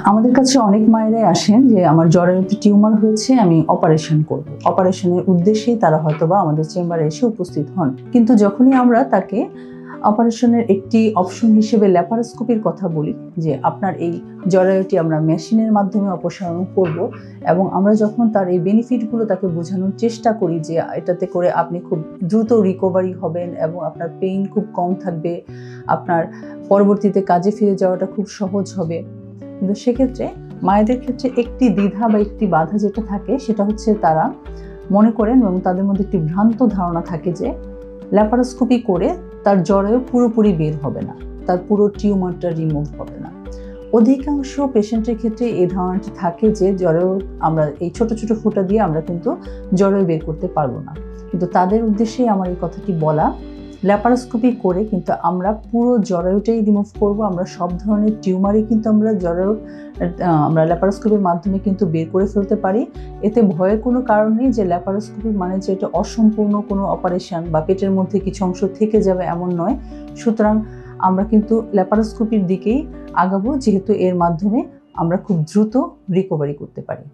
আমাদের কাছে অনেক মায়েরাই আসেন যে আমার জরায়ুতে টিউমার হয়েছে, আমি অপারেশন করব। অপারেশনের উদ্দেশ্যেই তারা হয়তোবা আমাদের চেম্বারে এসে উপস্থিত হন। কিন্তু যখনই আমরা তাকে অপারেশনের একটি অপশন হিসেবে ল্যাপারোস্কোপির কথা বলি, যে আপনার এই জরায়ুটি আমরা মেশিনের মাধ্যমে অপসারণ করব, এবং আমরা যখন তার এই বেনিফিটগুলো তাকে বোঝানোর চেষ্টা করি যে এটাতে করে আপনি খুব দ্রুত রিকভারি হবেন এবং আপনার পেইন খুব কম থাকবে, আপনার পরবর্তীতে কাজে ফিরে যাওয়াটা খুব সহজ হবে। কিন্তু সেক্ষেত্রে মায়েদের ক্ষেত্রে একটি দ্বিধা বা একটি বাধা যেটা থাকে সেটা হচ্ছে তারা মনে করেন এবং তাদের মধ্যে একটি ভ্রান্ত ধারণা থাকে যে ল্যাপারোস্কোপি করে তার জরায়ু পুরোপুরি বের হবে না, তার পুরো টিউমারটা রিমুভ হবে না। অধিকাংশ পেশেন্টের ক্ষেত্রে এই ধারণাটি থাকে যে জরায়ু আমরা এই ছোট ছোট ফুটা দিয়ে আমরা কিন্তু জরায়ু বের করতে পারবো না। কিন্তু তাদের উদ্দেশ্যেই আমার এই কথাটি বলা, ল্যাপারোস্কোপি করে কিন্তু আমরা পুরো জরায়ুটাই রিমুভ করব। আমরা সব ধরনের টিউমারই কিন্তু আমরা ল্যাপারোস্কোপির মাধ্যমে কিন্তু বের করে ফেলতে পারি। এতে ভয়ের কোনো কারণ নেই যে ল্যাপারোস্কোপি মানে যে এটা অসম্পূর্ণ কোনো অপারেশন বা পেটের মধ্যে কিছু অংশ থেকে যাবে এমন নয়। সুতরাং আমরা কিন্তু ল্যাপারোস্কোপির দিকেই আগাবো, যেহেতু এর মাধ্যমে আমরা খুব দ্রুত রিকভারি করতে পারি।